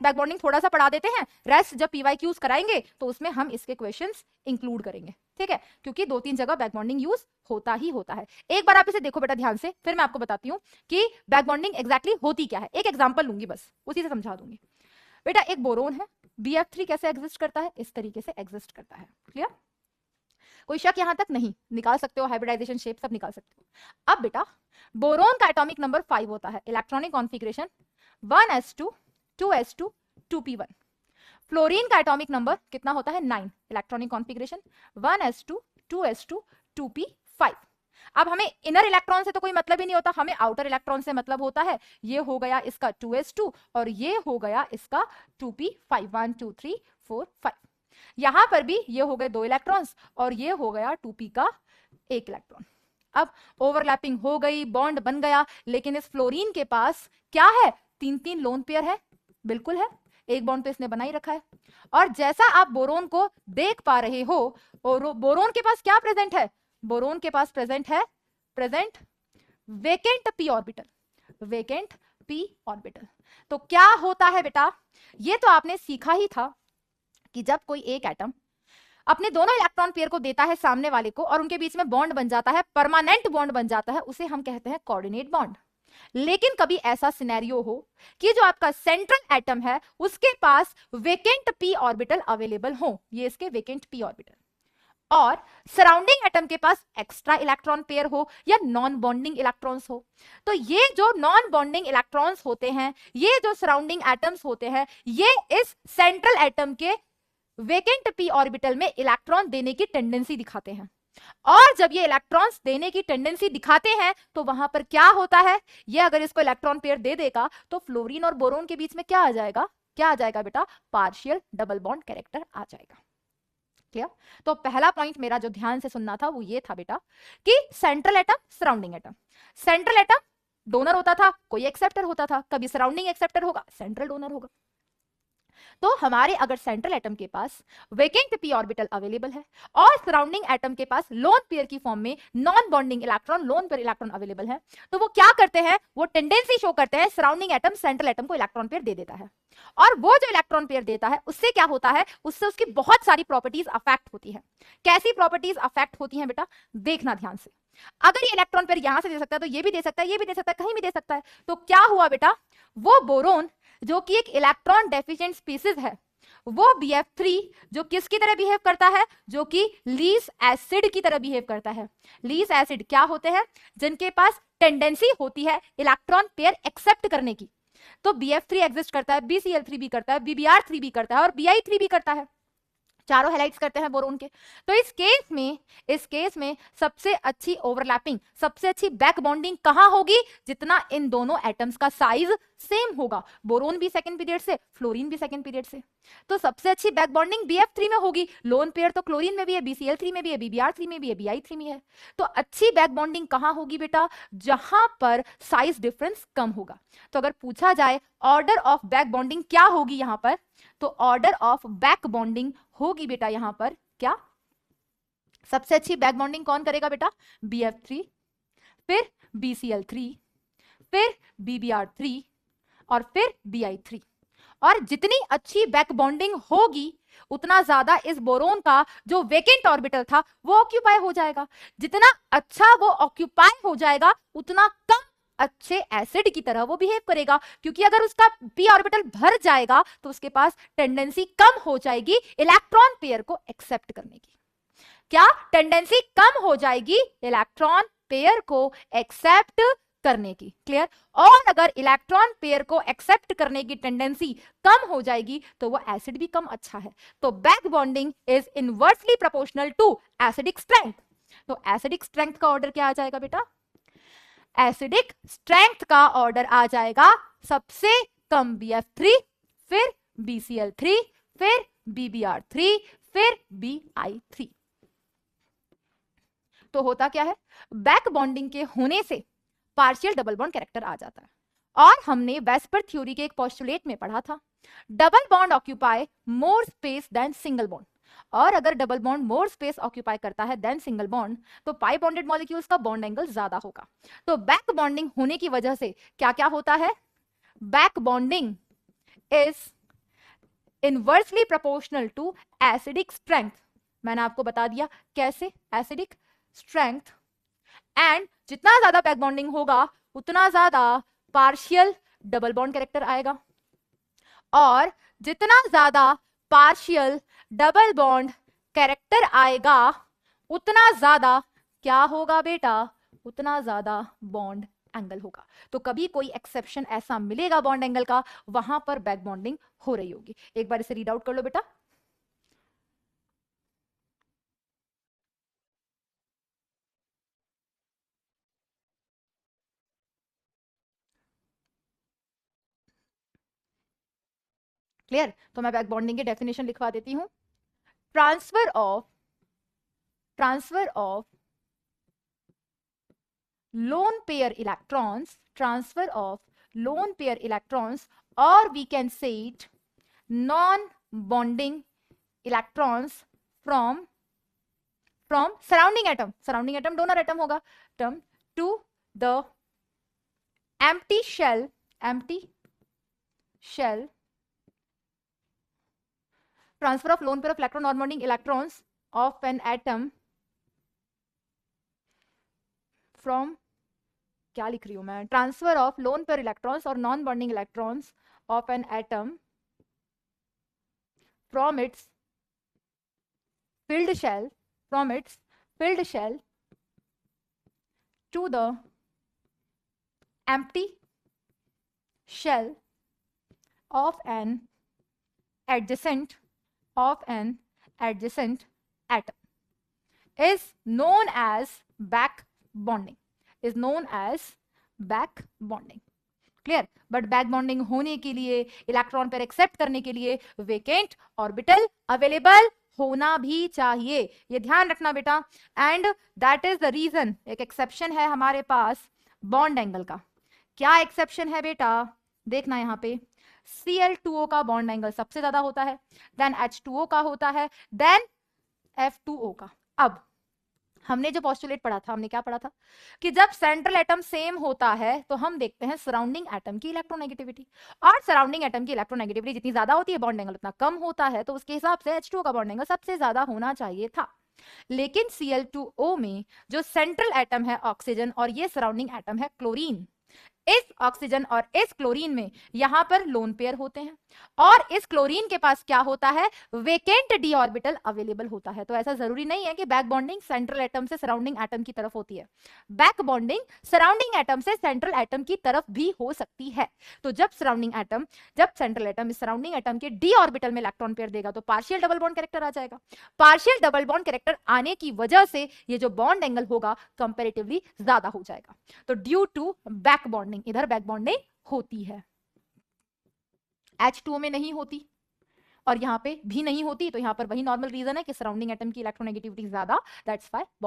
Back bonding थोड़ा सा पढ़ा देते हैं, रेस्ट जब पीवाईक्यूज कराएंगे तो उसमें हम इसके क्वेश्चंस इंक्लूड करेंगे, ठीक है, क्योंकि 2-3 जगह बैक बॉन्डिंग यूज होता ही होता है। एक बार आप इसे देखो बेटा ध्यान से, फिर मैं आपको बताती हूँ कि बैक बॉन्डिंग एग्जैक्टली होती क्या है। एक एग्जांपल लूंगी, बस उसी से समझा दूंगी। बेटा एक बोरोन है, BF3 कैसे एग्जिस्ट करता है, इस तरीके से एग्जिस्ट करता है, क्लियर? कोई शक यहां तक नहीं? निकाल सकते हो, हाइब्रिडाइजेशन शेप सब निकाल सकते हो। अब बेटा बोरोन का एटॉमिक नंबर 5 होता है, electronic configuration 1s2 2s2 2p1। Fluorine का एटॉमिक नंबर कितना होता है, 9, electronic configuration 1s2 2s2 2p5। अब हमें इनर इलेक्ट्रॉन से तो कोई मतलब ही नहीं होता, हमें आउटर इलेक्ट्रॉन से मतलब होता है। ये हो गया इसका 2s2 और ये हो गया इसका 2p5, 1 2 3 4 5। यहां पर भी ये हो गए 2 इलेक्ट्रॉन्स और ये हो गया 2p का 1 इलेक्ट्रॉन। अब ओवरलैपिंग हो गई, बॉन्ड बन गया, लेकिन इस फ्लोरीन के पास क्या है, 3-3 लोन पेयर है, बिल्कुल है, एक बॉन्ड तो इसने बना ही रखा है। और जैसा आप बोरोन को देख पा रहे हो, और बोरोन के पास क्या प्रेजेंट है, बोरोन के पास प्रेजेंट है vacant p orbital, vacant p orbital. तो क्या होता है बेटा, ये तो आपने सीखा ही था कि जब कोई एक एटम अपने दोनों इलेक्ट्रॉन पेयर को देता है सामने वाले को और उनके बीच में बॉन्ड बन जाता है, परमानेंट बॉन्ड बन जाता है, उसे हम कहते हैं कोऑर्डिनेट बॉन्ड। लेकिन कभी ऐसा सिनेरियो हो कि जो आपका सेंट्रल एटम है उसके पास वेकेंट p ऑर्बिटल अवेलेबल हो, ये इसके वेकेंट p ऑर्बिटल, और सराउंडिंग एटम के पास एक्स्ट्रा इलेक्ट्रॉन पेयर हो या नॉन बॉन्डिंग इलेक्ट्रॉन्स हो। तो ये जो नॉन बॉन्डिंग इलेक्ट्रॉन्स होते हैं, ये जो सराउंडिंग एटम्स होते हैं, ये इस सेंट्रल एटम के वेकेंट p ऑर्बिटल में इलेक्ट्रॉन देने की टेंडेंसी दिखाते हैं। और जब ये इलेक्ट्रॉन्स देने की टेंडेंसी दिखाते हैं तो वहां पर क्या होता है, ये अगर इसको इलेक्ट्रॉन पेयर दे देगा तो फ्लोरीन और बोरोन के बीच में क्या आ जाएगा, क्या आ जाएगा बेटा, पार्शियल डबल बॉन्ड कैरेक्टर आ जाएगा, क्लियर? तो पहला पॉइंट मेरा जो ध्यान से सुनना था वो ये था बेटा कि central atom, surrounding atom, central atom donor होता था, कोई एक्सेप्टर होता था, कभी सराउंडिंग एक्सेप्टर होगा, सेंट्रल डोनर होगा। तो हमारे अगर सेंट्रल एटम के पास वेकेंट p ऑर्बिटल अवेलेबल है और सराउंडिंग एटम के पास लोन पेयर की फॉर्म में non bonding electron, lone pair electron available है, तो वो क्या करते हैं, वो टेंडेंसी शो करते हैं, सराउंडिंग एटम सेंट्रल एटम को इलेक्ट्रॉन पेयर दे देता है। और वो जो इलेक्ट्रॉन पेयर देता है उससे क्या होता है, उससे उसकी बहुत सारी प्रॉपर्टीज अफेक्ट होती है। कैसी प्रॉपर्टीज अफेक्ट होती हैं बेटा, देखना ध्यान से। अगर ये इलेक्ट्रॉन पेयर यहां से दे सकता है तो ये भी दे सकता है, ये भी दे सकता है, कहीं भी दे सकता है। तो क्या हुआ बेटा, वो बोरोन जो कि एक इलेक्ट्रॉन डेफिशिएंट स्पीसीज है, वो BF3 जो किसकी तरह बिहेव करता है, जो कि लीस एसिड की तरह बिहेव करता है। लीस एसिड क्या होते हैं, जिनके पास टेंडेंसी होती है इलेक्ट्रॉन पेयर एक्सेप्ट करने की। तो BF3 एग्जिस्ट करता है, BCl3 भी करता है, BBr3 भी करता है और Bi3 भी करता है, चारों हैलाइड्स करते हैं बोरोन के। तो इस केस में सबसे अच्छी ओवरलैपिंग, सबसे अच्छी बैक बॉन्डिंग कहां होगी, जितना इन दोनों एटम्स का साइज सेम होगा, बोरोन भी सेकंड पीरियड से, फ्लोरीन भी सेकंड पीरियड से। तो सबसे अच्छी बैक बॉन्डिंग BF3 में होगी, लोन पेयर तो क्लोरीन में भी है, BCl3 में भी है, BBr3 में भी है, Bi3 में है। तो अच्छी बैक बॉन्डिंग कहां होगी बेटा, जहां पर साइज डिफरेंस कम होगा। तो अगर पूछा जाए ऑर्डर ऑफ बैक बॉन्डिंग क्या होगी यहां पर, तो ऑर्डर ऑफ बैक बॉन्डिंग होगी बेटा यहां पर क्या, सबसे अच्छी बैक बॉन्डिंग कौन करेगा बेटा, BF3, फिर BCl3, फिर BBr3 और फिर Bi3। और जितनी अच्छी बैक बॉन्डिंग होगी उतना ज्यादा इस बोरोन का जो वेकेंट ऑर्बिटल था वो ऑक्यूपाई हो जाएगा। जितना अच्छा वो ऑक्यूपाई हो जाएगा उतना कम अच्छे एसिड की तरह वो बिहेव करेगा, क्योंकि अगर उसका p ऑर्बिटल भर जाएगा तो उसके पास टेंडेंसी कम हो जाएगी इलेक्ट्रॉन पेयर को एक्सेप्ट करने की। क्या टेंडेंसी कम हो जाएगी इलेक्ट्रॉन पेयर को एक्सेप्ट करने की, क्लियर? और अगर इलेक्ट्रॉन पेयर को एक्सेप्ट करने की टेंडेंसी कम हो जाएगी तो वो एसिड भी कम अच्छा है। तो back bonding is inversely proportional to acidic strength. तो एसिडिक स्ट्रेंथ का ऑर्डर क्या आ जाएगा बेटा, एसिडिक स्ट्रेंथ का ऑर्डर आ जाएगा सबसे कम BF3, फिर BCl3, फिर BBr3, फिर Bi3। तो होता क्या है, बैक बॉन्डिंग के होने से पार्शियल डबल बॉन्ड कैरेक्टर आ जाता है। और हमने वेस्पर थ्योरी के एक पोस्टुलेट में पढ़ा था, double bond occupy more space than single bond. और अगर double bond more space occupy करता है देन सिंगल बॉन्ड तो पाई बॉन्डेड मॉलिक्यूल्स का बॉन्ड एंगल ज्यादा होगा। तो बैक बॉन्डिंग होने की वजह से क्या क्या होता है, back bonding is inversely proportional to acidic strength, मैंने आपको बता दिया कैसे, एसिडिक स्ट्रेंथ, एंड जितना ज्यादा बैक बॉन्डिंग होगा उतना ज्यादा पार्शियल डबल बॉन्ड कैरेक्टर आएगा, और जितना ज्यादा पार्शियल डबल बॉन्ड कैरेक्टर आएगा उतना ज्यादा क्या होगा बेटा, उतना ज्यादा बॉन्ड एंगल होगा। तो कभी कोई एक्सेप्शन ऐसा मिलेगा बॉन्ड एंगल का, वहां पर बैक बॉन्डिंग हो रही होगी। एक बार इसे रीड आउट कर लो बेटा। क्लियर? तो मैं बैक बॉन्डिंग की डेफिनेशन लिखवा देती हूं। Transfer of lone pair electrons, transfer of lone pair electrons, or we can say it non-bonding electrons from surrounding atom donor atom होगा term to the empty shell transfer of lone pair of electron non-bonding electrons of an atom from, क्या लिख रही हूं मैं, transfer of lone pair electrons और non bonding electrons of an atom from its filled shell to the empty shell of an adjacent atom is known as back bonding, clear? But back bonding होने के लिए, electron pair accept करने के लिए vacant orbital available होना भी चाहिए, ये ध्यान रखना बेटा। And that is the reason, एक एक्सेप्शन है हमारे पास बॉन्ड एंगल का। क्या एक्सेप्शन है बेटा, देखना यहां पे, Cl2O का बॉन्ड एंगल सबसे ज्यादा होता है, देन H2O का होता है, देन F2O का। अब हमने जो पोस्टुलेट पढ़ा था, हमने क्या पढ़ा था कि जब सेंट्रल एटम सेम होता है तो हम देखते हैं सराउंडिंग एटम की इलेक्ट्रोनेगेटिविटी, और सराउंडिंग एटम की इलेक्ट्रोनेगेटिविटी जितनी ज्यादा होती है बॉन्ड एंगल उतना कम होता है, तो उसके हिसाब से H2O का बॉन्ड एंगल सबसे ज्यादा होना चाहिए था। लेकिन Cl2O में जो सेंट्रल एटम है ऑक्सीजन और ये सराउंडिंग एटम है क्लोरीन, इस ऑक्सीजन और इस क्लोरीन में यहां पर लोन पेयर होते हैं, और इस क्लोरीन के पास क्या होता है, वेकेंट डी ऑर्बिटल अवेलेबल होता है। तो ऐसा जरूरी नहीं है कि बैक बॉन्डिंग सेंट्रल एटम से सराउंडिंग एटम की तरफ होती है, बैक बॉन्डिंग सराउंडिंग एटम से सेंट्रल एटम की तरफ भी हो सकती है। तो जब सेंट्रल एटम इस सराउंडिंग एटम के डी ऑर्बिटल में इलेक्ट्रॉन पेयर देगा तो पार्शियल डबल बॉन्ड कैरेक्टर आ जाएगा। पार्शियल डबल बॉन्ड कैरेक्टर आने की वजह से ये जो बॉन्ड एंगल होगा कंपैरेटिवली ज्यादा हो जाएगा। तो ड्यू टू बैक बॉन्डिंग इधर बैक बॉन्डिंग होती है, H2O में नहीं होती और यहां पे भी नहीं होती, तो यहां पर वही नॉर्मल रीजन है कि सराउंडिंग एटम की इलेक्ट्रोनेगेटिविटी ज्यादा, दैट्स व्हाई बॉन्ड